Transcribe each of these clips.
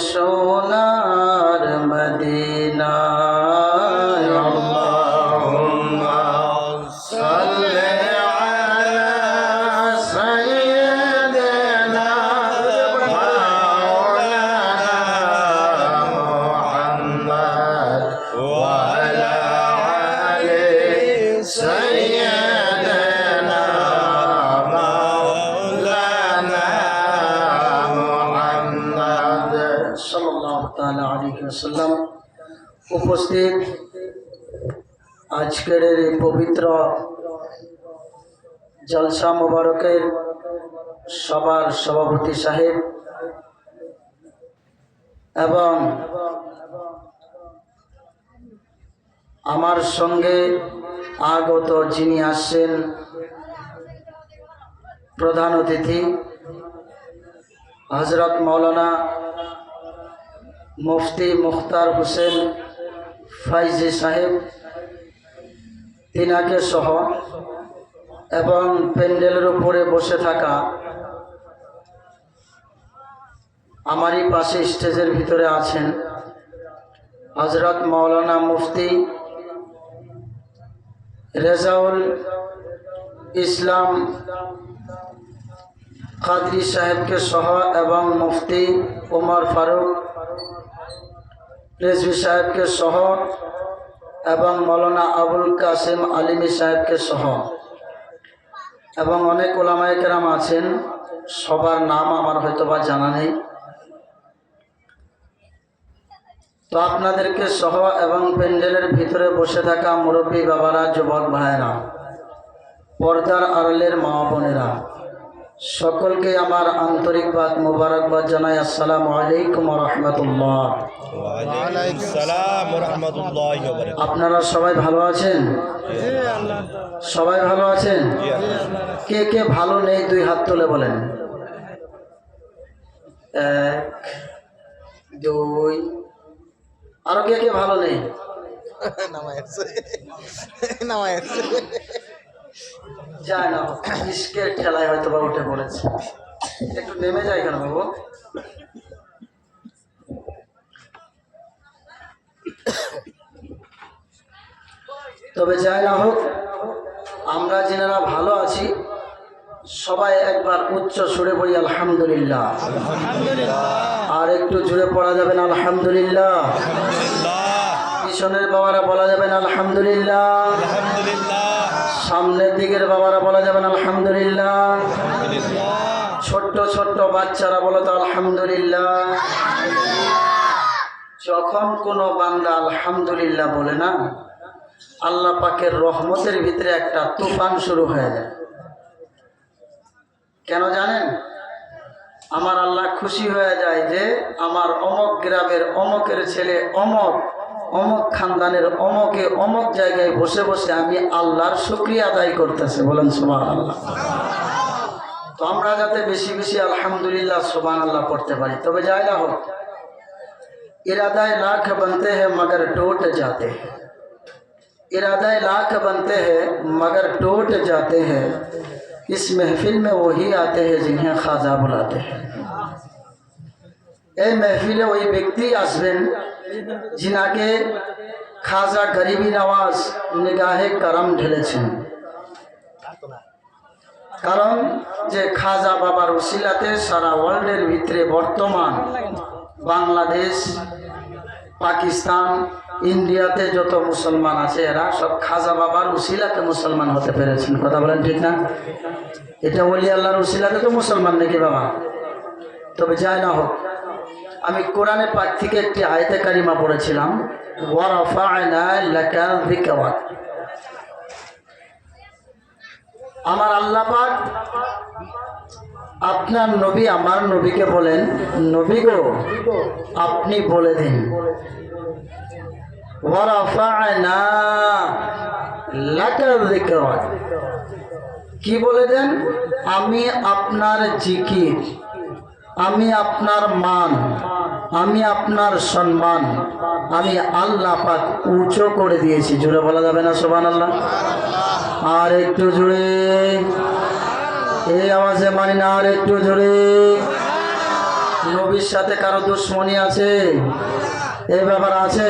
সোনার মদিনা আল্লাহুম্মা সাল্লি আলা সাইয়্যিদিনা মাওলানা মুহাম্মদ ওয়া আলা আলি সাইয়্যিদিনা মাওলানা মুহাম্মদ সাল্লাল্লাহু তাআলা আলাইহি ওয়াসাল্লাম। উপস্থিত আজকের এই পবিত্র জলসা মোবারকের সবার সভাপতি সাহেব এবং আমার সঙ্গে আগত যিনি আসছেন প্রধান অতিথি হযরত মাওলানা মুফতি মুখতার হোসেন ফাইজি সাহেব, তিনাকে সহ এবং প্যান্ডেলের উপরে বসে থাকা আমারই পাশে স্টেজের ভিতরে আছেন হযরত মাওলানা মুফতি রেজাউল ইসলাম কাদরি সাহেবকে সহ এবং মুফতি ওমর ফারুক রেজভী সাহেবকে সহ এবং মৌলানা আবুল কাসিম আলিমি সাহেবকে সহ এবং অনেক উলামায়ে কেরাম আছেন, সবার নাম আমার হয়তো বা জানা নেই। তো আপনাদেরকে সহ এবং প্যান্ডেলের ভিতরে বসে থাকা মুরব্বী বাবারা, যুবক ভাইয়েরা, পর্দার আড়ালের মা বোনেরা, সকলকে আমার আন্তরিকবাদ মোবারকবাদ জানাই। আসসালামু আলাইকুম ওয়া রাহমাতুল্লাহ। ওয়া আলাইকুম আসসালাম ওয়া রাহমাতুল্লাহি ওয়া বারাকাতুহু। আপনারা সবাই ভালো আছেন? সবাই ভালো আছেন? কে কে ভালো নেই দুই হাত তুলে বলেন। এক, দুই, আরো কে কে ভালো নেই? যায় না, ইস্কের ঠেলায় হয়তো বা উঠে পড়েছে। একটু নেমে যায় কেন বাবু? তবে যাই না হোক, আমরা যারা ভালো আছি সবাই একবার উচ্চ সুরে বলি আলহামদুলিল্লাহ। আর একটু জুড়ে পড়া যাবেন আলহামদুলিল্লাহ। পিছনের বাবারা বলা যাবেন আলহামদুলিল্লাহ। সামনের দিকের বাবারা বলা যাবেন আলহামদুলিল্লাহ। ছোট্ট ছোট্ট বাচ্চারা বলো তো আলহামদুলিল্লাহ। যখন কোনো বান্দা আলহামদুলিল্লাহ বলে না, আল্লাহ পাকের রহমতের ভিতরে একটা তুফান শুরু হয়ে যায়। কেন জানেন? আমার আল্লাহ খুশি হয়ে যায় যে আমার অমক গ্রামের অমকের ছেলে অমক, অমক খানদানের অমকে অমক জায়গায় বসে বসে আমি আল্লাহর শুকরিয়া আদায় করতেছে। বলেন সুবহানাল্লাহ। তো আমরা যাতে বেশি বেশি আলহামদুলিল্লাহ সুবহানাল্লাহ পড়তে পারি। তবে যাই না হোক, इरादाए लाख बनते हैं मगर टूट जाते हैं, इरादाए लाख बनते हैं मगर टूट जाते हैं, इस महफिल में वही आते हैं जिन्हें खाजा बुलाते हैं। এই महफिले वही व्यक्ति আসবেন जिनाके खाजा गरीबी नवाज निगाहे करम ঢেলেছেন। কারণ যে খাজা বাবার উসিলাতে সারা ওয়ার্ল্ডের ভিতরে বর্তমান বাংলাদেশ, পাকিস্তান, ইন্ডিয়াতে যত মুসলমান আছে এরা সব খাজা বাবার উসিলাতে মুসলমান হতে পেরেছেন। কথা বলেন ঠিক না? এটা ওলি আল্লাহর উসিলাতে তো মুসলমান নাকি বাবা? তবে যাই না হোক, আমি কোরআনে পাক থেকে একটি আয়াতে কারিমা পড়েছিলাম, ওয়া রাফা'না লাকা যিকরাক। আমার আল্লাহ পাক আপনার নবী আমার নবীকে বলেন, নবী গো আপনি বলে দিন, ওয়া রাফা'না লাকা যিকরাক। কি বলে দেন? আমি আপনার জিকির, আমি আপনার মান, আমি আপনার সম্মান আমি আল্লাহ পাক উঁচু করে দিয়েছি। জোরে বলা যাবে না সুবহানাল্লাহ? আর একটু জোরে, এই আওয়াজে মানি না, আর একটু জোরে। নবীর সাথে কারো দুশ্মনী আছে? এই ব্যাপার আছে?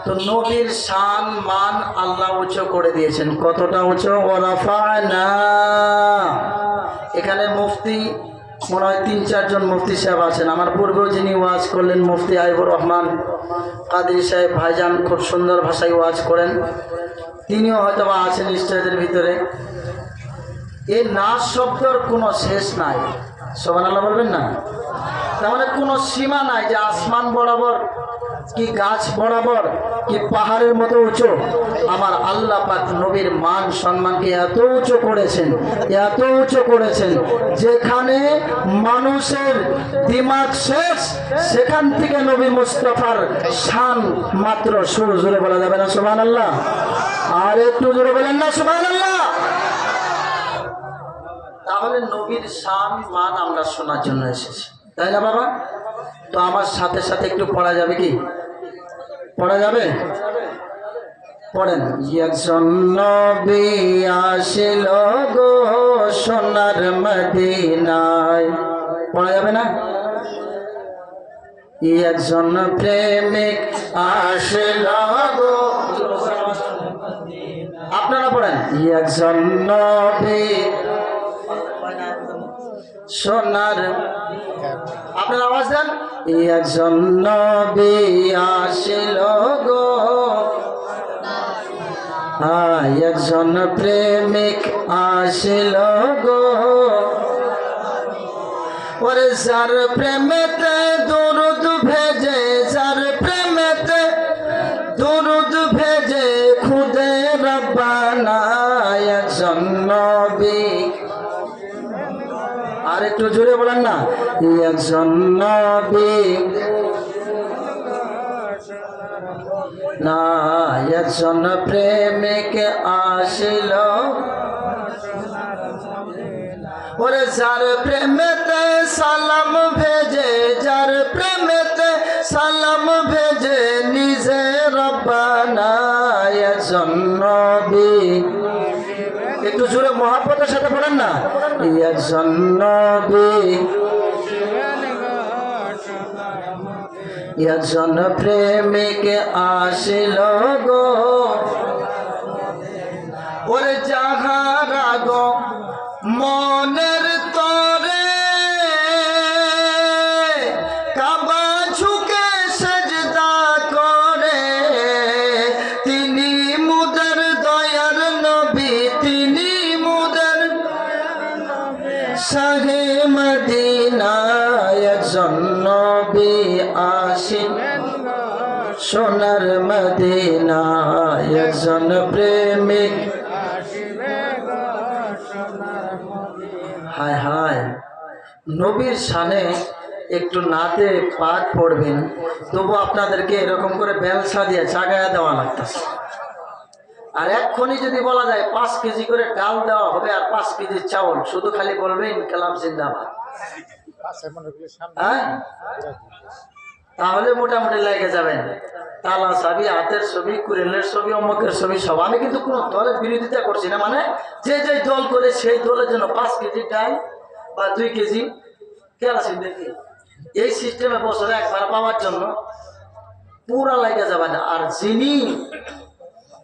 তো নবীর শান মান আল্লাহ উঁচু করে দিয়েছেন। কতটা উঁচু? ওয়ারাফানা। এখানে মুফতি মনে হয় 3-4 জন মুফতি সাহেব আছেন। আমার পূর্বেও যিনি ওয়াজ করলেন মুফতি আইবুর রহমান কাদরি সাহেব ভাইজান, খুব সুন্দর ভাষায় ওয়াজ করেন, তিনিও হয়তো বা আছেন স্টেজের ভিতরে। এই নাচ শব্দের কোনো শেষ নাই। সুবহানাল্লাহ বলবেন না? তার মানে কোনো সীমা নাই যে আসমান বরাবর কি গাছ বরাবর কি পাহাড়ের মতো উঁচু। আমার আল্লাহ পাক নবীর মান সম্মানকে এত উঁচু করেছেন, এত উঁচু করেছেন, যেখানে মানুষের দিমাগ শেষ সেখান থেকে নবী মুস্তাফার শান মাত্র শুরু। জোরে বলা যাবে না সুবহানাল্লাহ? আর একটু জোরে বলেন না সুবহানাল্লাহ? তাহলে নবীর শান মান আমরা শোনার জন্য এসেছি, তাই না বাবা? তো আমার সাথে সাথে একটু পড়া যাবে কি? পড়া যাবে? পড়েন। একজন নবী আসিল গো সোনার মদিনায়। পড়া যাবে না? একজন প্রেমিক আসিল গো, আপনারা পড়েন। একজন নবী সোনার, আপনার আওয়াজ দেন। একজন নবী আসিল গো, একজন প্রেমিক আসিল গো, ওরে যার প্রেমেতে দুরুদ ভেজে, যার প্রেমেতে দুরুদ ভেজে খুদে রব্বানা। একজন নবী, আর একটু জোরে বলেন না। একজন নবী না, একজন প্রেমিক আসিল, ওরে যার প্রেমেতে সালাম ভেজে, যার প্রেমেতে সালাম ভেজে নিজে রব্বানা। একজন নবী, একটু জোরে মহব্বতের সাথে পড়েন না। একজন নবী, একজন প্রেমিক আসিল গো, ওরে যাহারা গো মনের তরে কাবা ঝুঁকে সেজদা করে, তিনি মুদের দয়ার নবী, তিনি মুদের শাহে মদিনা। একজন নবী আসিল সোনার মদিনা, একজন প্রেমিক। হায় হায়, নবীর শানে একটু নাতে পাঠ পড়বেন, তবু আপনাদেরকে এরকম করে বেলসা দিয়ে চাগায়া দেওয়া লাগতেছে। আর এক্ষুনি যদি বলা যায় 5 কেজি করে ডাল দেওয়া হবে আর 5 কেজি চাউল, শুধু খালি বলবে ইনকালাব জিন্দাবাদ, হ্যাঁ, তাহলে মোটামুটি লেগে যাবেন। তালা ছবি, হাতের ছবি, কুড়েলের ছবি, অমুকের ছবি সব। আমি কিন্তু কোনো দলের বিরোধিতা করছি না, মানে যে যে দল করে সেই দলের জন্য 5 কেজি ডাল বা 2 কেজি কেরাসিন দেখি, এই সিস্টেমে বছরে একবার পাওয়ার জন্য পুরা লেগে যাবে না। আর যিনি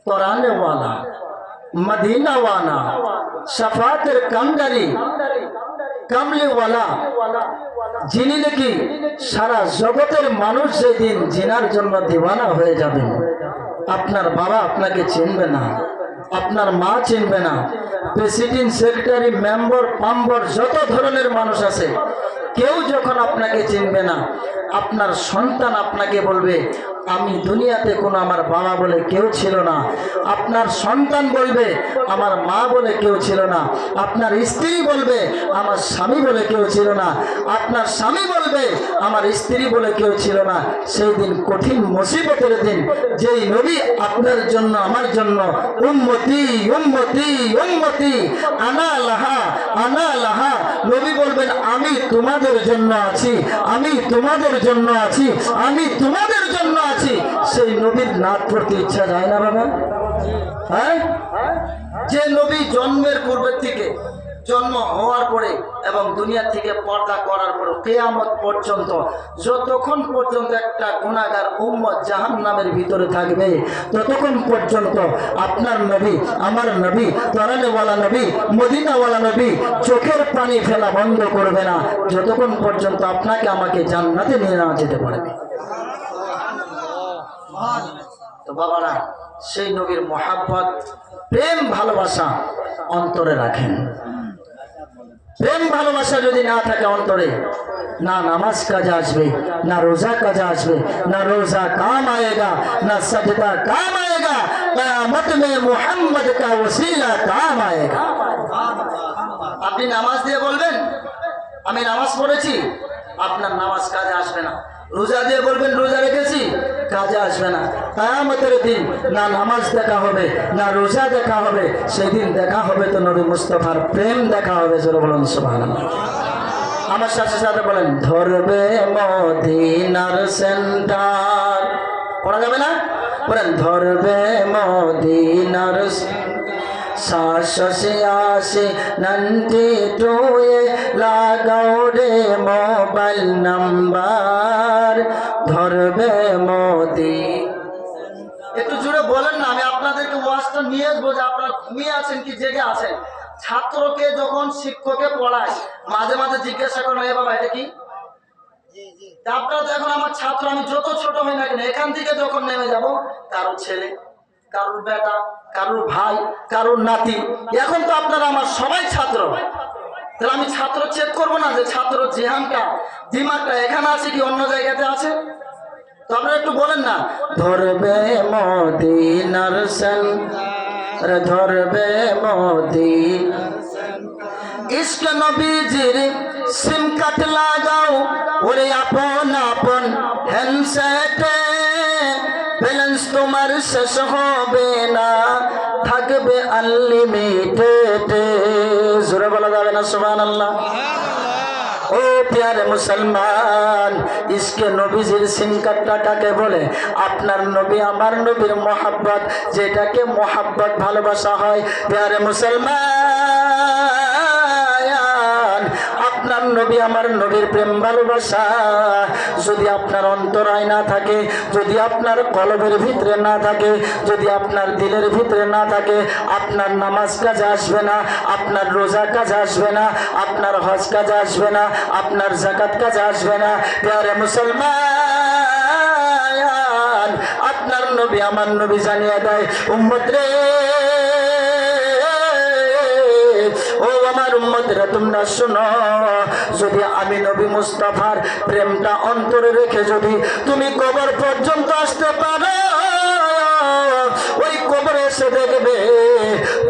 কোরআনওয়ালা, মদিনাওয়ালা, শাফাতের কামদারি, কামলিওয়ালা, যিনি নাকি সারা জগতের মানুষ যেদিন জিনার জন্য দিওয়ানা হয়ে যাবেন, আপনার বাবা আপনাকে চিনবে না, আপনার মা চিনবে না, প্রেসিডেন্ট, সেক্রেটারি, মেম্বার, পাম্বর, যত ধরনের মানুষ আছে, কেউ যখন আপনাকে চিনবে না, আপনার সন্তান আপনাকে বলবে আমি দুনিয়াতে কোনো আমার বাবা বলে কেউ ছিল না, আপনার সন্তান বলবে আমার মা বলে কেউ ছিল না, আপনার স্ত্রী বলবে আমার স্বামী বলে কেউ ছিল না, আপনার স্বামী বলবে আমার স্ত্রী বলে কেউ ছিল না। সেই দিন কঠিন মুসিবতের দিন, যেই নবী আপনার জন্য আমার জন্য উম্মতি উম্মতি উম্মতি আনা লাহা আনা লাহা, নবী বলবেন আমি তোমাদের জন্য আছি, আমি তোমাদের জন্য আছি, আমি তোমাদের জন্য আছি। সেই নবীর নাত পড়তে ইচ্ছা যায় না বাবা? হ্যাঁ, যে নবী জন্মের পূর্বের থেকে জন্ম হওয়ার পরে এবং দুনিয়া থেকে পর্দা করার পরে কিয়ামত পর্যন্ত যতক্ষণ পর্যন্ত একটা গুনাহগার উম্মত জাহান্নামের ভিতরে থাকবে ততক্ষণ পর্যন্ত আপনার নবী, আমার নবী, তরালেওয়ালা নবী, মদিনাওয়ালা নবী চোখের পানি ফেলা বন্ধ করবে না যতক্ষণ পর্যন্ত আপনাকে আমাকে জান্নাতে নিয়ে না যেতে পারবে। তো বাবারা, সেই নবীর মহাব্বত, প্রেম ভালোবাসা অন্তরে রাখেন। প্রেম ভালোবাসা যদি না থাকে অন্তরে, না নামাজ কাজে আসবে, না রোজা কাজে আসবে, না রোজা কাম আয়েগা, না সজদা কাম আয়েগা, কিয়ামত মে মুহাম্মদ কা ওসিলা কাম আয়েগা। আপনি নামাজ দিয়ে বলবেন আমি নামাজ পড়েছি, আপনার নামাজ কাজে আসবে না। রোজা দিয়ে বলবেন রোজা রেখেছি, কাজে আসবে না। কিয়ামতের দিন না নামাজ দেখা হবে, না রোজা দেখা হবে, সেদিন দেখা হবে তো নবী মুস্তাফার প্রেম দেখা হবে। জোরে বলুন সুবহানাল্লাহ। আমার সাথে সাথে বলেন, ধরবে মদিনার সেন্টার। পড়া যাবে না? বলেন, ধরবে মদিনার শ্বাসে আসে 92 লাগাও রে মোবাইল নাম্বার, ধরবে মোদি। একটু জোরে বলেন না, আমি আপনাদেরকে ওয়াজটা নিয়ে আসবো যে আপনারা ঘুমিয়ে আছেন কি জেগে আছেন। ছাত্রকে যখন শিক্ষকে পড়ায় মাঝে মাঝে জিজ্ঞাসা করেন, এ বাবা এটা কি? আপনারা তো এখন আমার ছাত্র, আমি যত ছোট হই না কেন এখান থেকে যখন নেমে যাব, কারোর ছেলে, কারোর বেটা, কারোর ভাই, কারোর নাতি, এখন তো আপনারা আমার সবাই ছাত্র। তাহলে আমি ছাত্র চেক করবো না যে ছাত্র জিহানটা, দিমাগটা এখানে আছে কি অন্য জায়গাতে আছে? তো আপনারা একটু বলেন না, ধরবে মদিনার সেন্টার, ধরবে মদিনার ইশক নবীজির সিম কাট লাগাও ওরে আপন আপন হ্যান্ডসেটে, ব্যালেন্স তোমার শেষ হবে না, থাকবে আনলিমিটেড। জোরে বলা যাবে না সুবহানাল্লাহ? ও প্যারে মুসলমান, ইশকে নবীজির সিম কাটটা কাকে বলে? আপনার নবী আমার নবীর মোহাব্বত, যেটাকে মোহাব্বত ভালোবাসা হয়। প্যারে মুসলমান, আপনার নবী আমার নবীর প্রেম ভালোবাসা যদি আপনার অন্তরায় না থাকে, যদি আপনার কলবের ভিতরে না থাকে, যদি আপনার দিলের ভিতরে না থাকে, আপনার নামাজ কাজে আসবে না, আপনার রোজা কাজে আসবে না, আপনার হজ কাজে আসবে না, আপনার যাকাত কাজে আসবে না। প্যারে মুসলমান, আপনার নবী আমার নবী জানিয়ে দেয়, উম্মত রে, ও আমার উম্মতেরা তোমরা শোনো, যদি আমি নবী মুস্তাফার প্রেমটা অন্তরে রেখে যদি তুমি কবর পর্যন্ত আসতে পারো, ওই কবরে এসে দেখবে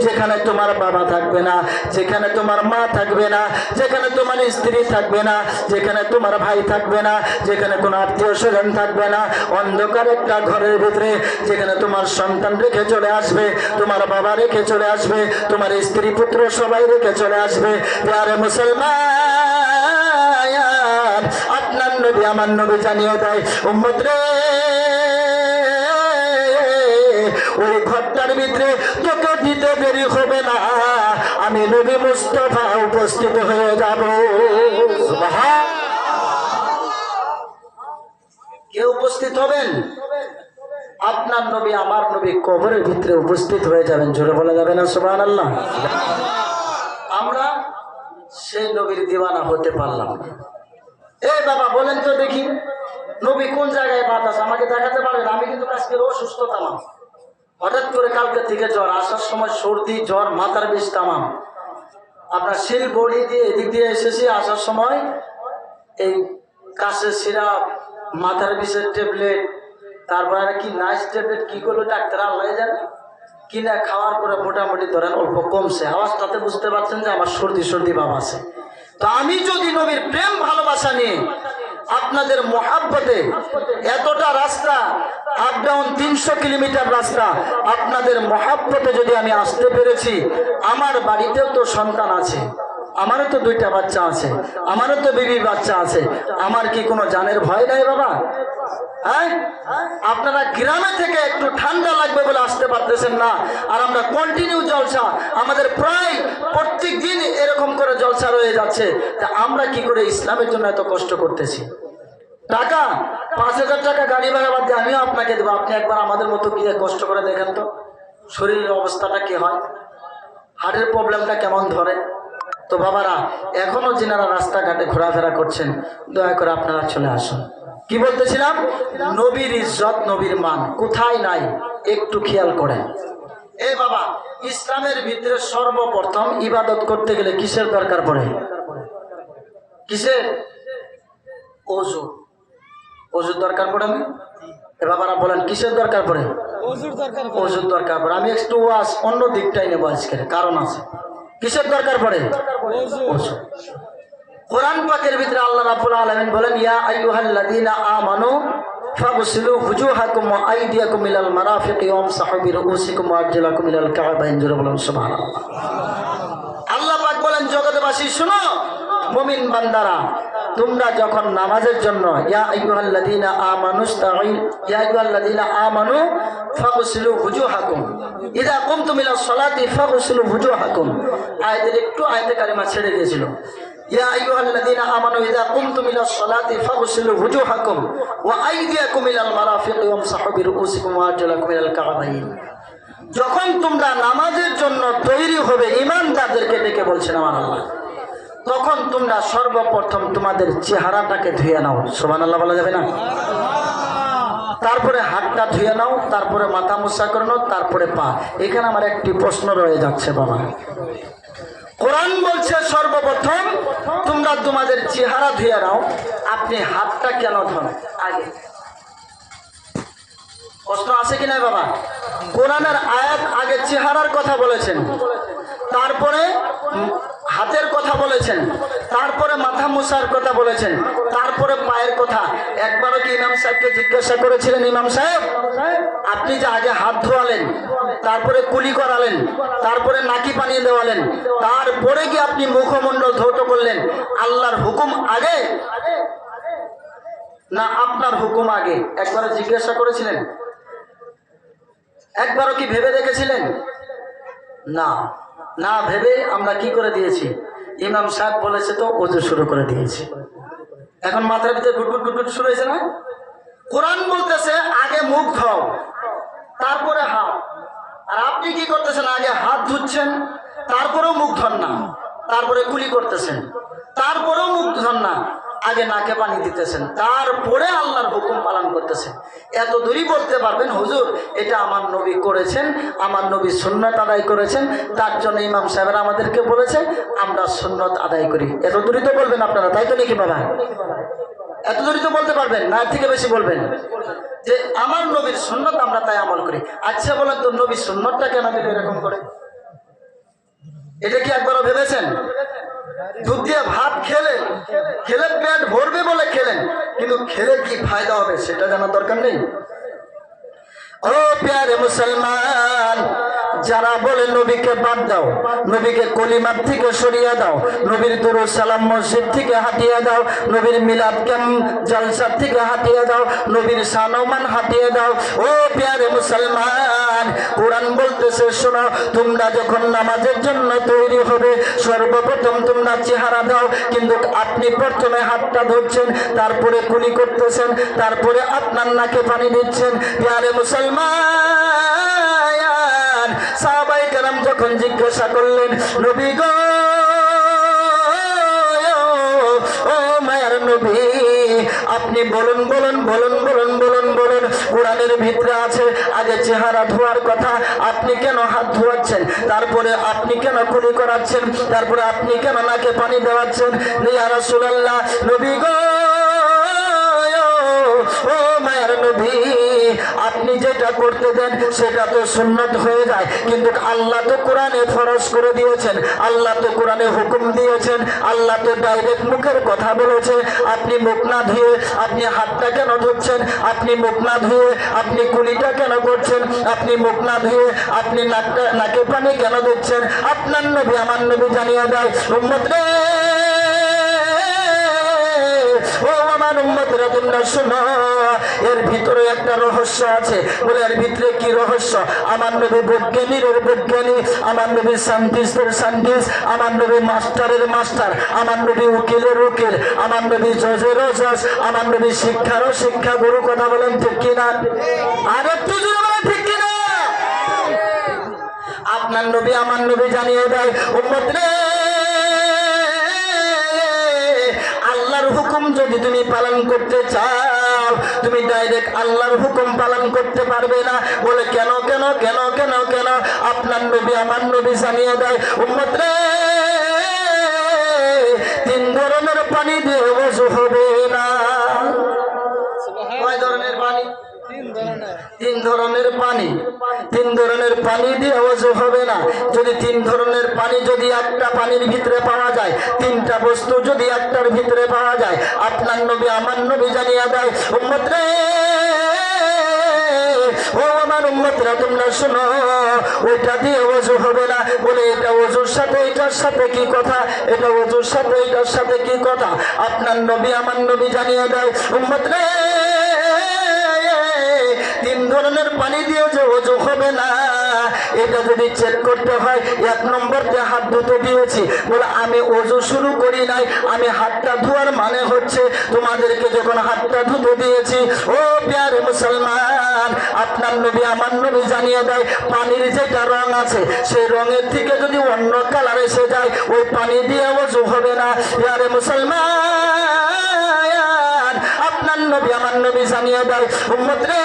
যেখানে তোমার বাবা থাকবে না, যেখানে তোমার মা থাকবে না, যেখানে তোমার স্ত্রী থাকবে না, যেখানে তোমার ভাই থাকবে না, যেখানে কোনো আত্মীয় স্বজন থাকবে না, অন্ধকার একটা ঘরের ভিতরে যেখানে তোমার সন্তান রেখে চলে আসবে, তোমার বাবা রেখে চলে আসবে, তোমার স্ত্রী পুত্র সবাই রেখে চলে আসবে। প্যারে মুসলমান, আপনার নবী আমার নবী জানিয়ে দেয়, উম্মত রে, ওই ঘরটার ভিতরে তোকে দিতে দেরি হবে না, আমি নবী মুস্তাফা উপস্থিত হয়ে যাব। কে উপস্থিত হবেন? আপনার নবী আমার নবী কবরের ভিতরে উপস্থিত হয়ে যাবেন। জোরে বলা যাবে না সুবহানাল্লাহ? আমরা সেই নবীর দিওয়ানা হতে পারলাম না। এই বাবা বলেন তো দেখি, নবী কোন জায়গায় বাতাস আমাকে দেখাতে পারেন? আমি কিন্তু আজকে অসুস্থ তামাম, হঠাৎ করে কালকে থেকে জ্বর, আসার সময় সর্দি জ্বর, মাথার বিষ তামাম। আপনার শিল বড়ি দিয়ে এদিক দিয়ে এসেছি, আসার সময় এই কাশের সিরাপ, মাথার বিষের ট্যাবলেট, তারপরে কি নাইস ট্যাবলেট কি করলো ডাক্তার আল্লাহ জানে, কিনা খাওয়ার পরে মোটামুটি ধরেন অল্প কমছে। আওয়াজটাতে বুঝতে পারছেন যে আমার সর্দি সর্দি ভাব আছে। তো আমি যদি নবীর প্রেম ভালোবাসা নিয়ে আপনাদের মহাব্বতে এতটা রাস্তা আপ ডাউন 300 কিলোমিটার রাস্তা আপনাদের মহাব্বতে যদি আমি আসতে পেরেছি, আমার বাড়িতেও তো সন্তান আছে, আমারও তো 2টা বাচ্চা আছে, আমারও তো বিবি বাচ্চা আছে, আমার কি কোনো জানের ভয় নাই বাবা? হ্যাঁ, আপনারা গ্রামে থেকে একটু ঠান্ডা লাগবে বলে আসতে পারতেছেন না, আর আমরা কন্টিনিউ জলসা, আমাদের প্রায় প্রত্যেক দিন এরকম করে জলসা রয়ে যাচ্ছে। তা আমরা কি করে ইসলামের জন্য এত কষ্ট করতেছি? টাকা 5,000 টাকা গাড়ি ভাড়া বাদ দিয়ে আমিও আপনাকে দেবো, আপনি একবার আমাদের মতো গিয়ে কষ্ট করে দেখেন তো শরীরের অবস্থাটা কি হয়, হার্টের প্রবলেমটা কেমন ধরে। তো বাবারা, এখনো যিনারা রাস্তাঘাটে ঘোরাফেরা করছেন, দয়া করে আপনারা চলে আসুন। কি বলতেছিলাম? নবীর ইজ্জত, নবীর মান কোথায় নাই একটু খেয়াল করেন। এ বাবা, ইসলামের ভিতরে সর্বপ্রথম ইবাদত করতে গেলে কিসের দরকার পড়ে? কিসের? ওযু। ওযুর দরকার পড়ে না? এ বাবারা বলেন কিসের দরকার পড়ে? ওযুর দরকার পড়ে। আমি একটু অন্য দিকটাই নেবো আজকের, কারণ আছে। কিসের দরকার পড়ে? ওযু। কোরআন পাকের ভিতরে আল্লাহ রাব্বুল আলামিন বলেন, ইয়া আইয়ুহাল্লাযীনা আমানু ফাগসিলু ওয়ুজুহাকুম ওয়া আইদিয়াকুম ইলাল মারাফিকি ওয়ামসাহু বিরুউসিকুম ওয়া আরজুলাকুম ইলাল কা'বাইন। জোরে বলুন সুবহানাল্লাহ। আল্লাহ পাক বলেন, জগৎবাসী শুনো, মুমিন বান্দারা, তোমরা যখন নামাজের জন্য ইয়া আইয়ুহাল্লাযীনা আমানুস্তাঈন ইয়া আইয়ুহাল্লাযীনা আমানু ফাগসিলু ওয়ুজুহাকুম ইযা কুমতুম ইলাস সালাতি ফাগসিলু ওয়ুজুহাকুম। আয়াতে কারিমা ছেড়ে গিয়েছিল। ইয়া আইয়ুহাল্লাযীনা আমানু ইযা কুমতুম ইলাস সালাতি ফাগসিলু ওয়ুজুহাকুম ওয়া আইদিয়াকুম ইলাল মারাফিকি ওয়ামসাহু বিরুউসিকুম ওয়া আরজুলাকুম ইলাল কা'বাইন। যখন তোমরা নামাজের জন্য তৈরি হবে, ঈমানদারদেরকে ডেকে বলছেন আমার আল্লাহ, তখন তোমরা সর্বপ্রথম তোমাদের চেহারাটাকে ধুয়ে নাও। সুবহানাল্লাহ বলা যাবে না? তারপরে হাতটা ধুয়ে নাও, তারপরে মাথা মুছা করে নাও, তারপরে পা। এখানে আমার একটি প্রশ্ন রয়ে যাচ্ছে বাবা। কোরআন বলছে সর্বপ্রথম তোমরা তোমাদের চেহারা ধুয়ে নাও, আপনি হাতটা কেন ধোন আগে? প্রশ্ন আছে কিনা বাবা? কোরআনের আয়াত আগে চেহারার কথা বলেছেন, তারপরে হাতের কথা বলেছেন, তারপরে মাথা মুছার কথা বলেছেন, তারপরে পায়ের কথা। একবারও কি ইমাম সাহেবকে জিজ্ঞাসা করেছিলেন, ইমাম সাহেব আপনি যে আগে হাত ধোয়ালেন, তারপরে কুলি করালেন, তারপরে নাকি পানি দেওয়ালেন, তারপরে কি আপনি মুখমণ্ডল ধৌত করলেন, আল্লাহর হুকুম আগে না আপনার হুকুম আগে? একবারও জিজ্ঞাসা করেছিলেন? একবারও কি ভেবে দেখেছিলেন? না, না ভেবে আমরা কি করে দিয়েছি? ইমাম সাহেব বলেছে তো ওযু শুরু করে দিয়েছি। এখন মাথার ভিতরে গুটগুট গুটগুট শুরু হয়েছে না? কোরআন বলতেছে আগে মুখ ধোও, তারপরে হাত। আর আপনি কি করতেছেন? আগে হাত ধুচ্ছেন, তারপরেও মুখ ধন না, তারপরে কুলি করতেছেন, তারপরেও মুখ ধন না, আগে নাকে পানি দিতেছেন, তারপরে আল্লাহর হুকুম পালন করতেছেন। এত দূরই বলতে পারবেন হুজুর এটা আমার নবী করেছেন, আমার নবী সুন্নাত আদায় করেছেন, তার জন্য ইমাম সাহেবরা আমাদেরকে বলেছে আমরা সুন্নাত আদায় করি। এত দূরই তো বলবেন আপনারা, তাই তো নাকি বাবা? এত দূরই তো বলতে পারবেন না, এর থেকে বেশি বলবেন যে আমার নবীর সুন্নাত আমরা তাই আমল করি। আচ্ছা বলেন তো, নবী সুন্নাতটা কেন দিল এরকম করে? এটা কি একবারও ভেবেছেন? দুধ দিয়ে ভাত খেলেন, খেলে পেট ভরবে বলে খেলেন, কিন্তু খেলে কি ফায়দা হবে সেটা জানার দরকার নেই? ও প্যারে মুসলমান, যারা বলে নবীকে বাদ দাও, নবীকে কলিমার থেকে সরিয়ে দাও, নবীর দুরূদ সালাম মসজিদ থেকে হাটিয়ে দাও, নবীর মিলাদ কেম জলসার থেকে হাটিয়ে দাও, নবীর সানমান হাটিয়ে দাও, ও প্যারে মুসলমান, কোরআন বলতেছে শোনো, তোমরা যখন নামাজের জন্য তৈরি হবে সর্বপ্রথম তোমরা চেহারা দাও। কিন্তু আপনি প্রথমে হাতটা ধরছেন, তারপরে কুলি করতেছেন, তারপরে আপনার নাকে পানি দিচ্ছেন। প্যারে মুসলমান, সাহাবায়ে কেরাম যখন জিজ্ঞাসা করলেন, নবী গো, ও মায়ার নবী, আপনি বলুন বলুন বলুন বলুন বলুন বলুন, কোরআনের ভিতরে আছে আগে চেহারা ধোয়ার কথা, আপনি কেন হাত ধোয়াচ্ছেন, তারপরে আপনি কেন কুলি করাচ্ছেন, তারপরে আপনি কেন নাকে পানি দেওয়াচ্ছেন? ইয়া রাসূলুল্লাহ, নবী গো, ও মায়ার নবী, আপনি যেটা করতে দেন সেটা তো সুন্নত হয়ে যায়, কিন্তু আল্লাহ তো কোরআনে ফরজ করে দিয়েছেন, আল্লাহ তো কোরআনে হুকুম দিয়েছেন, আল্লাহ তো ডাইরেক্ট মুখের কথা বলেছে। আপনি মুখ না ধুয়ে আপনি হাতটা কেন ধুচ্ছেন? আপনি মুখ না ধুয়ে আপনি কুলিটা কেন করছেন? আপনি মুখ না ধুয়ে আপনি নাকে পানি কেন দিচ্ছেন? আপনার নবী আমার নবী জানিয়ে দেয়, উম্মত রে, ও আমার উম্মতরা তোমরা শোনো, এর ভিতরে একটা রহস্য আছে। বলে এর ভিতরে কি রহস্য? আমার নবী বৈজ্ঞানিক বৈজ্ঞানী, আমার নবী সায়েন্টিস্টের সায়েন্টিস্ট, আমার নবী মাস্টারের মাস্টার, আমার নবী উকিলের উকিল, আমার নবী জজেরও জজ, আমার নবী শিক্ষারও শিক্ষা গুরু। কথা বলেন ঠিক কিনা? আর একটু জোরে বলেন ঠিক কিনা? আপনার নবী আমার নবী জানিয়ে দেয়, উম্মত রে, আল্লাহর হুকুম যদি তুমি পালন করতে চাও, তুমি ডাইরেক্ট আল্লাহর হুকুম পালন করতে পারবে না। বলে কেন কেন কেন কেন কেন? আপনার নবী আমার নবী জানিয়ে দেয়, উম্মত রে, 3 ধরনের পানি দিয়ে ওযু হবে না। কয় ধরনের পানি? 3 ধরনের পানি। 3 ধরনের পানি দিয়ে ওযু হবে না। যদি 3 ধরনের পানি যদি একটা পানির ভিতরে পাওয়া যায়, 3টা বস্তু যদি একটার ভিতরে পাওয়া যায়, আপনার নবী আমার নবী জানিয়ে দেয়, উম্মত রে, ও আমার উম্মতরা তোমরা শোনো, ওইটা দিয়ে ওযু হবে না। বলে এটা ওযুর সাথে এটার সাথে কি কথা? এটা ওযুর সাথে এটার সাথে কি কথা? আপনার নবী আমার নবী জানিয়ে দেয়, উম্মত রে, 3 ধরনের পানি দিয়ে যে ওযু হবে না, এটা যদি চেক করতে হয়, 1 নম্বরতে হাত ধুতে দিয়েছি। বলে আমি ওযু শুরু করি নাই, আমি হাতটা ধোয়ার মানে হচ্ছে তোমাদেরকে যখন হাতটা ধুতে দিয়েছি। ও প্যারে মুসলমান, আপনার নবী আমার নবী জানিয়ে দেয়, পানির যেটা রং আছে সেই রঙের থেকে যদি অন্য কালার এসে যায়, ওই পানি দিয়ে ওযু হবে না। প্যারে মুসলমান, আপনার নবী আমার নবী জানিয়ে দেয়, উম্মত রে,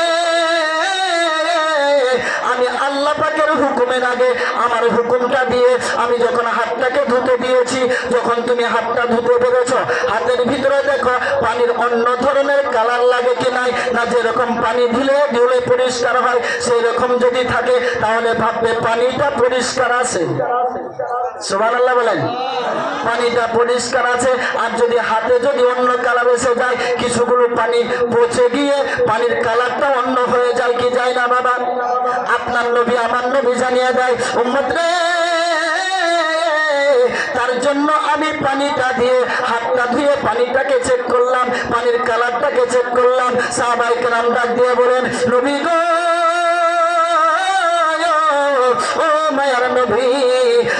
আমি আল্লাহ পাকের হুকুমের আগে আমার হুকুমটা দিয়ে আমি যখন হাতটাকে ধুতে দিয়েছি, যখন তুমি হাতটা ধুতে পেরেছ, হাতের ভিতরে দেখো পানির অন্য ধরনের কালার লাগে কি নাই, না যেরকম পানি ধুলে পরিষ্কার হয় সেই রকম যদি থাকে, তাহলে ভাববে পানিটা পরিষ্কার আছে। সুবহানাল্লাহ বলেন। পানিটা পরিষ্কার আছে। আর যদি হাতে যদি অন্য কালার এসে যায়, কিছুগুলো পানি পচে গিয়ে পানির কালারটা অন্য হয়ে যায় কি যায় না বাবা? আপনার নবী আমার নবী জানিয়ে দেয়, উম্মত রে, তার জন্য আমি পানিটা দিয়ে হাতটা ধুয়ে পানিটাকে চেক করলাম, পানির কালারটাকে চেক করলাম। সাহাবায়ে কেরাম ডাক দিয়ে বলেন, নবী গো, ও মায়ার নবী,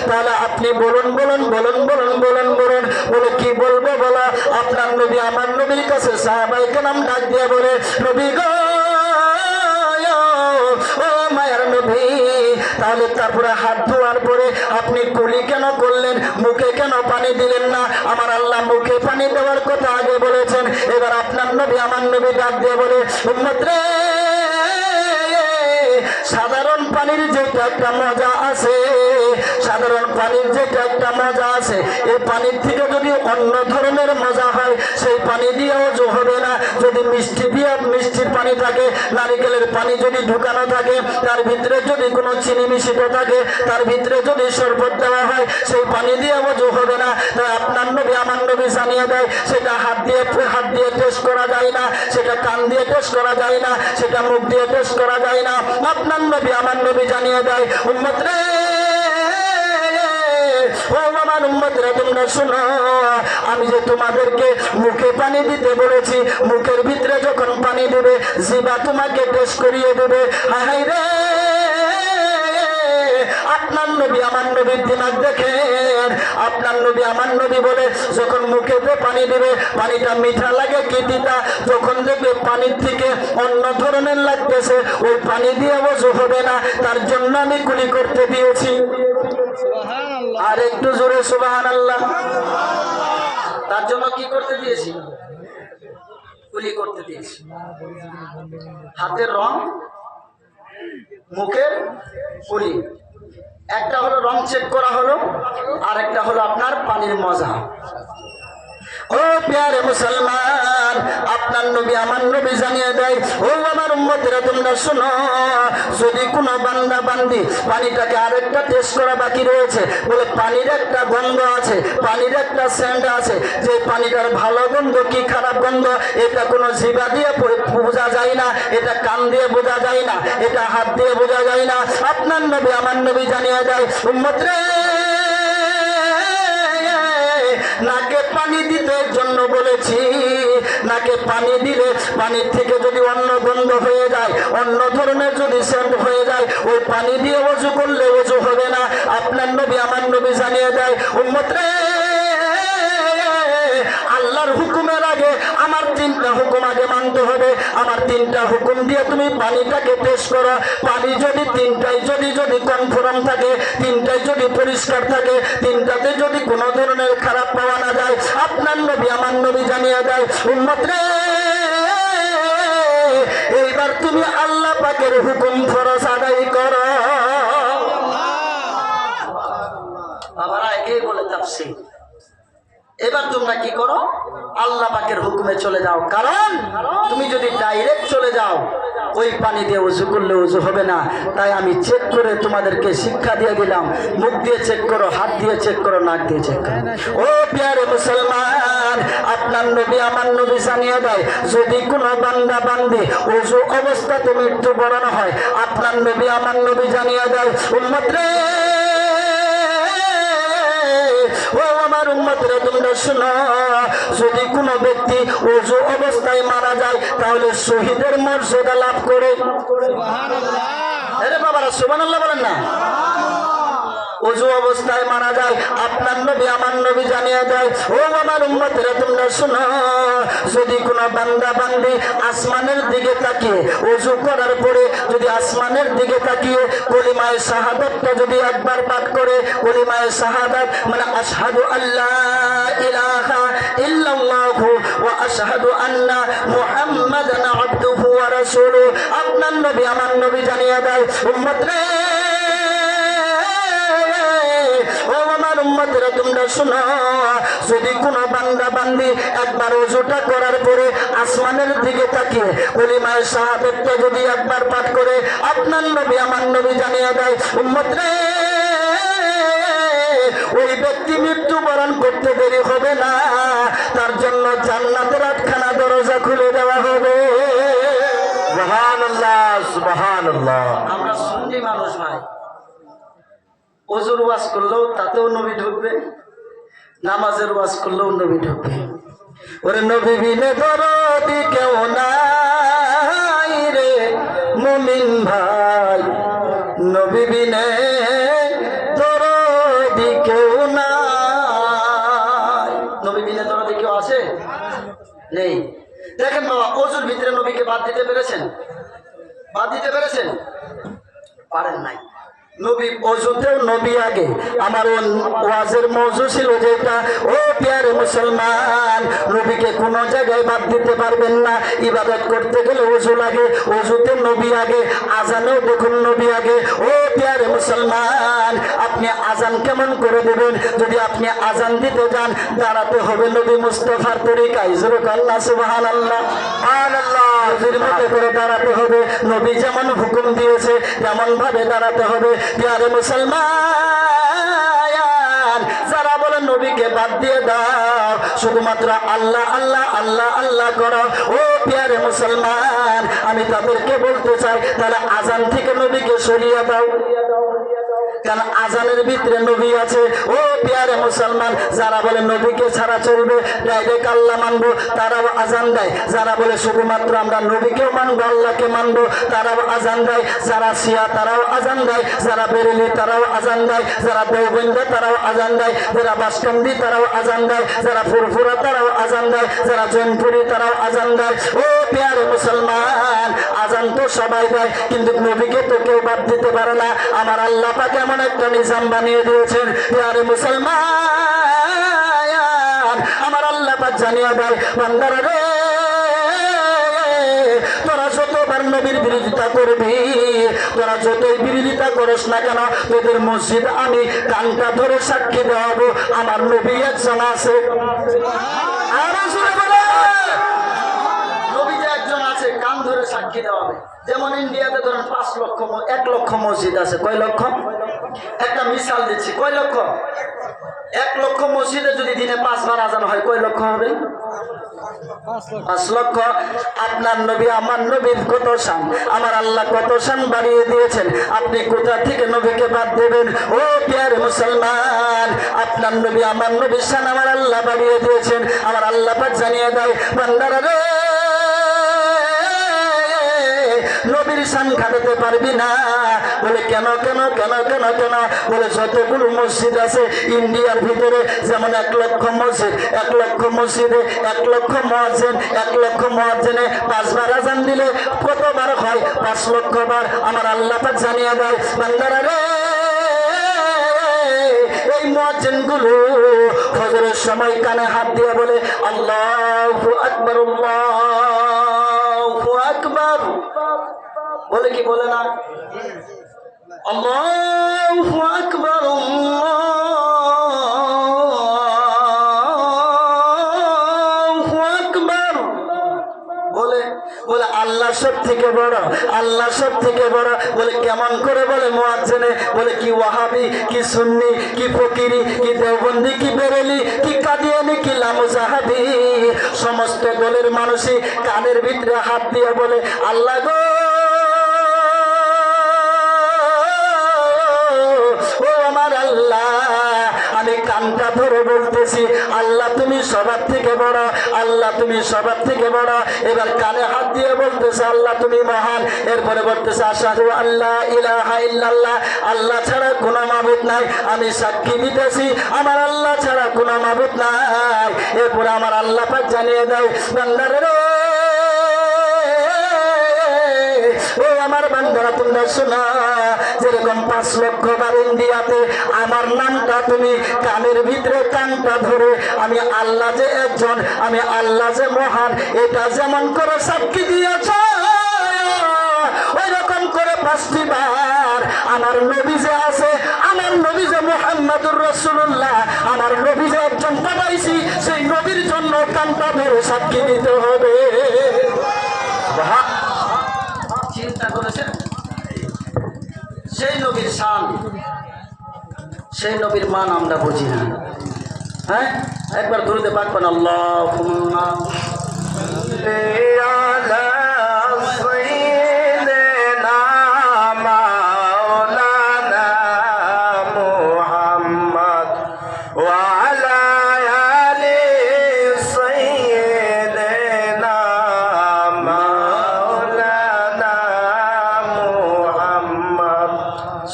তাহলে আপনি বলুন বলুন বলুন বলুন বলুন বলুন। বলে কি বলবো বলা? আপনার নবী আমার নবীর কাছে সাহাবায়ে কেরাম ডাক দিয়ে বলে, নবী গো, ও মায়ার নবী, তাহলে তারপরে হাত ধোয়ার পরে আপনি কুলি কেন করলেন? মুখে কেন পানি দিলেন না? আমার আল্লাহ মুখে পানি দেওয়ার কথা আগে বলেছেন। এবার আপনার নবী আমার নবী ডাক দিয়ে বলে, উম্মত রে, সাধারণ পানির যেটা একটা মজা আছে, সাধারণ পানির যেটা একটা মজা আছে, এই পানির থেকে যদি অন্য ধরনের মজা হয়, সেই পানি দিয়ে ওযু হবে না। যদি মিষ্টির পানি থাকে, নারিকেলের পানি যদি ঢুকানো থাকে, তার ভিতরে যদি কোনো চিনি মিশ্রিত থাকে, তার ভিতরে যদি শরবত দেওয়া হয়, সেই পানি দিয়ে ওযু হবে না। তাই আপনার নবী আমার নবী জানিয়ে দেয়, সেটা হাত দিয়ে টেস্ট করা যায় না, সেটা কান দিয়ে টেস্ট করা যায় না, সেটা মুখ দিয়ে টেস্ট করা যায় না। আপনার নবী আমার নবী জানিয়ে দেয়, উম্মত রে, ও আমার উম্মতরা তোমরা শোনো, আমি যে তোমাদেরকে মুখে পানি দিতে বলেছি, মুখের ভিতরে যখন পানি দেবে, জিহ্বা তোমাকে টেস্ট করিয়ে দেবে। হায় হায় রে, আপনার নবী আমার নবীর দিমাগ দেখেন। আপনার নবী আমার নবী বলে, যখন মুখেতে পানি দেবে, পানিটা মিঠা লাগে কি তিতা, যখন দেখবে পানির থেকে অন্য ধরনের লাগতেছে, ওই পানি দিয়ে ওযু হবে না। তার জন্য আমি কুলি করতে দিয়েছি। আর একটু জোরে সুবহানাল্লাহ। তার জন্য কি করতে দিয়েছি? কুলি করতে দিয়েছি। হাতের রং, মুখের কুলি, একটা হলো রং চেক করা হলো, আর একটা হলো আপনার পানির মজা। ও প্যারে মুসলমান, আপনার নবী আমার নবী জানিয়ে দেয়, ও আমার উম্মতেরা তোমরা শোনো, যদি কোনো বান্দা বান্দি পানিটাকে আরেকটা টেস্ট করা বাকি রয়েছে, বলে পানির একটা গন্ধ আছে, পানির একটা সেন্ট আছে, যে পানিটার ভালো গন্ধ কি খারাপ গন্ধ এটা কোনো জিভা দিয়ে বোঝা যায় না, এটা কান দিয়ে বোঝা যায় না, এটা হাত দিয়ে বোঝা যায় না। আপনার নবী আমার নবী জানিয়ে দেয়, উম্মত রে, নাকে পানি দিতে জন্য বলেছি, নাকে পানি দিলে পানির থেকে যদি অন্য গন্ধ হয়ে যায়, অন্য ধরনের যদি সেন্ট হয়ে যায়, ওই পানি দিয়ে ওযু করলে ওযু হবে না। আপনার নবী আমার নবী জানিয়ে দেয়, উম্মত রে, আল্লাহর হুকুমের আগে আমার তিনটা হুকুম আগে মানতে হবে। আমার তিনটা হুকুম দিয়ে তুমি পানিটাকে টেস্ট করো। পানি যদি তিনটাই যদি কনফার্ম থাকে, তিনটাই যদি পরিষ্কার থাকে, তিনটাতে যদি কোনো ধরনের খারাপ পাওয়া না যায়, আপনার নবী আমার নবী জানিয়ে দেয়, উম্মত রে, এইবার তুমি আল্লাহ পাকের হুকুম ফরজ আদায় করো। বাবারা, এই বলে তাফসীর। এবার তোমরা কি করো? আল্লাহ পাকের হুকুমে চলে যাও। কারণ তুমি যদি ডাইরেক্ট চলে যাও, ওই পানি দিয়ে ওযু করলে ওযু হবে না। তাই আমি চেক করে তোমাদেরকে শিক্ষা দিয়ে দিলাম, মুখ দিয়ে চেক করো, হাত দিয়ে চেক করো, নাক দিয়ে চেক করো। ও প্যারে মুসলমান, আপনার নবী আমার নবী জানিয়ে দেয়, যদি কোনো বান্দা বান্দি ওযু অবস্থাতে মৃত্যুবরণ হয়, আপনার নবী আমার নবী জানিয়ে দেয়, উম্মত রে, ও আমার উম্মতরা তোমরা শোনো, যদি কোনো ব্যক্তি ওযু অবস্থায় মারা যায়, তাহলে শহীদের মর্যাদা লাভ করে। আরে বাবারা, সুবহানাল্লাহ বলেন না। ওযু অবস্থায় মারা যায়, আপনার নবী আমার নবী জানিয়ে দেয়, ও আমার উম্মতেরা তোমরা শোনো, যদি কোনো বান্দা বান্দি আসমানের দিকে তাকিয়ে ওযু করার পরে যদি আসমানের দিকে তাকিয়ে কলিমায়ে শাহাদাতটা যদি একবার পাঠ করে, কলিমায়ে শাহাদাত মানে আশহাদু আল্লা ইলাহা ইল্লাল্লাহু ওয়া আশহাদু আন্না মুহাম্মাদান আবদুহু ওয়া রাসূলুহু, আপনার নবী আমার নবী জানিয়ে দেয়, উম্মত রে, ও আমার উম্মতেরা তোমরা শোনো, যদি কোনো বান্দা বান্দি একবার ওযুটা করার পরে আসমানের দিকে তাকিয়ে কলিমায়ে শাহাদাতটা যদি একবার পাঠ করে, আপনার নবী আমার নবী জানিয়ে দেয়, উম্মত রে, ওই ব্যক্তি মৃত্যুবরণ করতে দেরি হবে না, তার জন্য জান্নাতের আটখানা দরজা খুলে দেওয়া হবে। সুবহানাল্লাহ, সুবহানাল্লাহ। আমরা সুন্নি মানুষ ভাই, ওযুর ওয়াজ করলেও তাতেও নবী ঢুকবে, নামাজের ওয়াজ করলেও নবী ঢুকবে। ওরে নবী বিনে দরদি কেউ নাই রে মুমিন ভাই, নবী বিনে দরদি কেউ নাই। নবী বিনে দরদি কেউ আছে? নেই। দেখেন বাবা, ওযুর ভিতরে নবীকে বাদ দিতে পেরেছেন? বাদ দিতে পেরেছেন? পারেন নাই। নবী ওযুতেও নবী আগে। আমার ওয়াজের মওযু ছিল যেটা, ও প্যারে মুসলমান, নবীকে কোনো জায়গায় বাদ দিতে পারবেন না। ইবাদত করতে গেলে ওযু লাগে, ওযুতে নবী আগে, আজানেও দেখুন নবী আগে। ও প্যারে মুসলমান, আপনি আজান কেমন করে দেবেন? যদি আপনি আজান দিতে যান, দাঁড়াতে হবে নবী মুস্তাফার তরিকায়। জোরে আল্লাহ সুবহানাল্লাহ, সুবহানাল্লাহ। নবীর মতো করে দাঁড়াতে হবে, নবী যেমন হুকুম দিয়েছে তেমন ভাবে দাঁড়াতে হবে। প্যারে মুসলমান, যারা বলে নবীকে বাদ দিয়ে দাও, শুধুমাত্র আল্লাহ আল্লাহ আল্লাহ আল্লাহ করো, ও প্যারে মুসলমান, আমি তাদেরকে বলতে চাই, তাহলে আজান থেকে নবীকে সরিয়ে দাও। কারণ আজানের ভিতরে নবী আছে। ও প্যারে মুসলমান, যারা বলে নবীকে ছাড়া চলবে, ডাইরেক্ট আল্লাহ মানবো, তারাও আজান দেয়। যারা বলে শুধুমাত্র আমরা নবীকেও মানবো, আল্লাহকে মানবো, তারাও আজান দেয়। যারা শিয়া তারাও আজান দেয়, যারা বেরেলি তারাও আজান দেয়, যারা দেওবন্দ তারাও আজান দেয়, যারা বাসকান্দি তারাও আজান দেয়, যারা ফুরফুরা তারাও আজান দেয়, যারা জৈনপুরি তারাও আজান দেয়। ও প্যারে মুসলমান, আজান তো সবাই দেয়, কিন্তু নবীকে তো কেউ বাদ দিতে পারে না। আমার আল্লাহ পাক এমন একটা নিজাম বানিয়ে দিয়েছেন, প্যারে মুসলমান, আমার আল্লাহ পাক জানিয়ে দেয়, বান্দারা রে, তোরা যতবার নবীর বিরোধিতা করবি, তোরা যতই বিরোধিতা করিস না কেন, তোদের মসজিদ আমি কানটা ধরে সাক্ষী দেওয়াবো, আমার নবী একজন আছে। আরো জোরে বলে। নবী যে একজন আছে কান ধরে সাক্ষী দেওয়া হবে। যেমন ইন্ডিয়াতে ধরেন 1 লক্ষ মসজিদ আছে। কয় লক্ষ? একটা মিসাল দিচ্ছি, কয় লক্ষ? 1 লক্ষ মসজিদে যদি দিনে 5 বার আজান হয় কয় লক্ষ হবে? 5 লক্ষ। আপনার নবী আমার নবীর কত শান, আমার আল্লাহ কত শান বাড়িয়ে দিয়েছেন, আপনি কোথা থেকে নবীকে বাদ দেবেন? ও প্রিয় মুসলমান, আপনার নবী আমার নবীর শান আমার আল্লাহ বাড়িয়ে দিয়েছেন। আমার আল্লাহ পাক জানিয়ে দেয়, বান্দারা রে নবীর শান ঘাটাতে পারবি না। বলে কেন কেন কেন কেন কেন? বলে যতগুলো মসজিদ আছে ইন্ডিয়ার ভিতরে, যেমন 1 লক্ষ মসজিদ, 1 লক্ষ মসজিদে 1 লক্ষ মুয়াজ্জিন, 1 লক্ষ মুয়াজ্জিনে 5 বার আজান দিলে কতবার হয়? 5 লক্ষ বার। আমার আল্লাহ পাক জানিয়ে দেয়, বান্দারা রে এই মুয়াজ্জিন গুলো ফজরের সময় কানে হাত দিয়ে বলে আল্লাহু আকবার, আল্লাহু আকবার। বলে কি বলে না? আল্লাহু আকবার, আল্লাহু আকবার। বলে বলে আল্লাহ সব থেকে বড়, আল্লাহ সব থেকে বড়। বলে কেমন করে? বলে মুয়াজ্জিনে বলে কি ওয়াহাবি, কি সুন্নি, কি ফকিরি, কি দেওবন্দি, কি বেরেলি, কি কাদিয়ানি, কি লামুজাহাবি, সমস্ত দলের মানুষই কানের ভিতরে হাত দিয়ে বলে আল্লাহ গো, ও আমার আল্লাহ, আমি কানটা ধরে বলতেছি আল্লাহ তুমি সবার থেকে বড়, আল্লাহ তুমি সবার থেকে বড়। এবার কানে হাত দিয়ে বলতেছে আল্লাহ তুমি মহান। এরপরে বলতেছে আশহাদু আল্লা ইলাহা ইল্লাল্লাহ, আল্লাহ ছাড়া কোনো মাবুদ নাই, আমি সাক্ষী দিতেছি আমার আল্লাহ ছাড়া কোনো মাবুদ নাই। এরপরে আমার আল্লাহ পাক জানিয়ে দেয়, বান্দারে রে ও আমার বান্দারা তোমরা শোনা, যেরকম 5 লক্ষ বার ইন্ডিয়াতে আমার নামটা তুমি কানের ভিতরে কানটা ধরে আমি আল্লাহ যে একজন, আমি আল্লাহ যে মহান, এটা যেমন করে সাক্ষী দিয়েছ, ওই রকম করে 5টি বার আমার নবী যে আছে, আমার নবী যে মুহাম্মদুর রাসূলুল্লাহ, আমার নবী যে একজন পাঠাইছি, সেই নবীর জন্য কানটা ধরে সাক্ষী দিতে হবে। চিন্তা করেছেন? সেই নবীর শান, সেই নবীর মান আমরা বুঝি না। হ্যাঁ, একবার দরুদে পাক পড়েন, আল্লাহুম্মা আলা সাইয়্যিদিনা মাওলানা মুহাম্মদ ওয়া আলা আলি সাইয়্যিদিনা মাওলানা মুহাম্মদ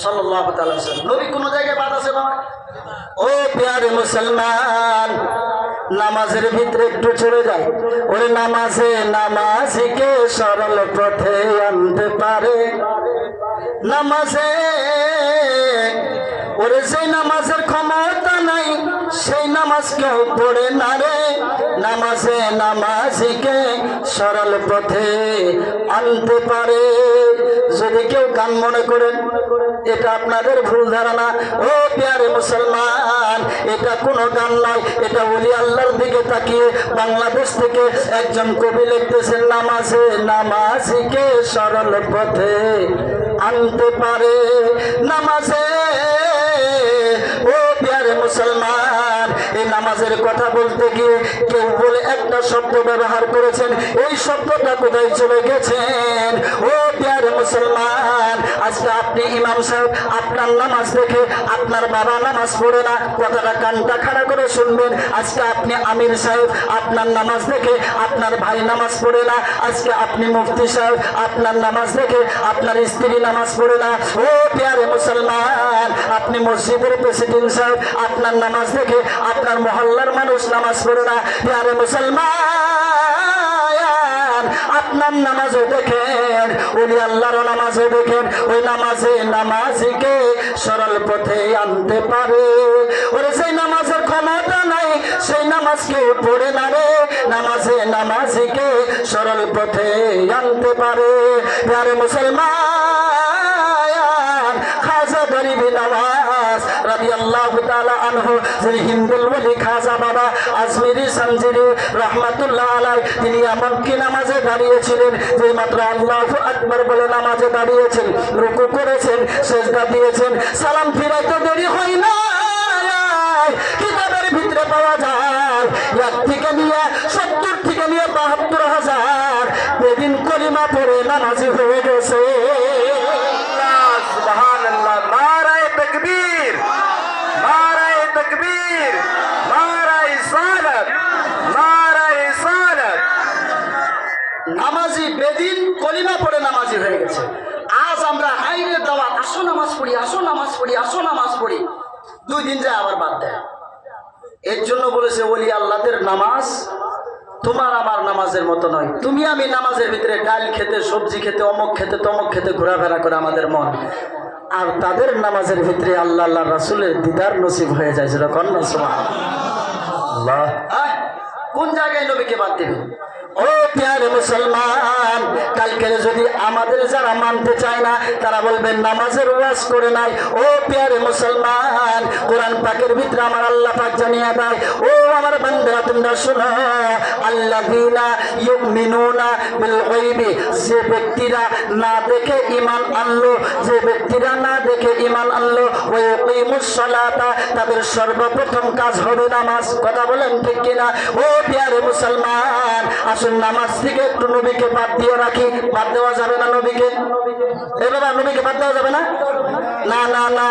সাল্লাল্লাহু তাআলা আলাইহি ওয়াসাল্লাম। নবী কোন জায়গায় বাদ আছে না? ও প্রিয় মুসলমান, নামাজের ভিতরে একটু চলে যায়। ওরে নামাজে নামাজিকে সরল পথে আনতে পারে। নামাজে ওরে সেই নামাজের ক্ষমতা নাই, সেই নামাজ কেউ পড়ে না রে। নামাজে নামাজিকে সরল পথে আনতে পারে। যদি কেউ গান মনে করেন এটা আপনাদের ভুল ধারণা। ও প্রিয় মুসলমান, এটা কোনো গান নয়, এটা ওলি আল্লাহর দিকে তাকিয়ে বাংলাদেশ থেকে একজন কবি লিখতেছেন, নামাজে নামাজিকে সরল পথে আনতে পারে। নামাজে ও প্রিয় মুসলমান, এই নামাজের কথা বলতে গিয়ে কেউ বলে একটা শব্দ ব্যবহার করেছেন, এই শব্দটা কোথায় চলে গেছেন? ও প্রিয় মুসলমান, আজকে আপনি ইমাম সাহেব, আপনার নামাজ দেখে আপনার বাবা নামাজ পড়ে না, কথাটা কানটা খাড়া করে শুনবেন। আজকে আপনি আমির সাহেব, আপনার নামাজ দেখে আপনার ভাই নামাজ পড়ে না। আজকে আপনি মুফতি সাহেব, আপনার নামাজ দেখে আপনার স্ত্রী নামাজ পড়ে না। ও প্রিয় মুসলমান, আপনি মসজিদের প্রেসিডেন্ট সাহেব, আপনার নামাজ দেখে আপনার মহল্লার মানুষ নামাজ পড়ে না। প্রিয় মুসলমান, আপনার নামাজও দেখেন, ওলি আল্লাহর নামাজও দেখেন, ওই নামাজে নামাজিকে সরল পথে আনতে পারে। ওরে সেই নামাজের ক্ষমতা নাই, সেই নামাজ কেউ পড়ে না রে। নামাজে নামাজিকে সরল পথে আনতে পারে। প্রিয় মুসলমান, খাজা গরিবি নামাজ রাদিয়াল্লাহু তাআলা আনহু, যিনি হিন্দুল ওলি খাজা বাবা আজমিরি সানজিরি রহমাতুল্লাহ আলাইহি, তিনি এমন কি নামাজে দাঁড়িয়েছিলেন যে মাত্র আল্লাহু আকবার বলে নামাজে দাঁড়িয়েছেন, রুকু করেছেন, সিজদা দিয়েছেন, সালাম ফিরাইতে দেরি হয় না। কিতাবের ভিতরে পাওয়া যায় 1 থেকে নিয়ে 70 থেকে নিয়ে 72,000 বেদিন কলিমা পড়ে নামাজি হয়ে গেছে। সুবহানাল্লাহ, নারায়ে তাকবীর, নারায়ে তাকবীর, নারায়ে সালাত, নারায়ে সালাত। নামাজি বেদিন কলিমা পড়ে নামাজি হয়ে গেছে। আজ আমরা হাইরে দাওয়াত, আসো নামাজ পড়ি, আসো নামাজ পড়ি, আসো নামাজ পড়ি, 2 দিন যায় আবার বাদ দেয়। এর জন্য বলেছে ওলি আল্লাহদের নামাজ তোমার আমার নামাজের মতো নয়। তুমি আমি নামাজের ভিতরে ডাল খেতে, সবজি খেতে, অমুক খেতে, তমুক খেতে ঘোরাফেরা করে আমাদের মন, আর তাদের নামাজের ভিতরে আল্লাহ আল্লাহ রাসূলের দিদার নসিব হয়ে যায়। সেটা কন্যা সুবহানাল্লাহ। কোন জায়গায় নবীকে বাদ দিবেন? ও প্যারে মুসলমান, কালকে যদি আমাদের যারা মানতে চায় না তারা বলবেন নামাজের ওয়াজ করে নাই। ও প্যারে মুসলমান, কোরআন পাকের ভিতরে আমার আল্লাহ পাক জানিয়ে দেয়, ও আমার বান্দারা তোমরা শোনো, আল্লাযীনা ইউমিনুনা বিল গায়বি, যে ব্যক্তিরা না দেখে ঈমান আনলো, যে ব্যক্তিরা না দেখে ঈমান আনলো, ওয়া ইয়াকিমুস সালাতা, তাদের সর্বপ্রথম কাজ হবে নামাজ। কথা বলেন ঠিক কিনা? ও প্যারে মুসলমান, আসুন নামাজ থেকে একটু নবীকে বাদ দিয়ে রাখি। বাদ দেওয়া যাবে না নবীকে? এ বাবা, নবীকে বাদ দেওয়া যাবে না? না না না।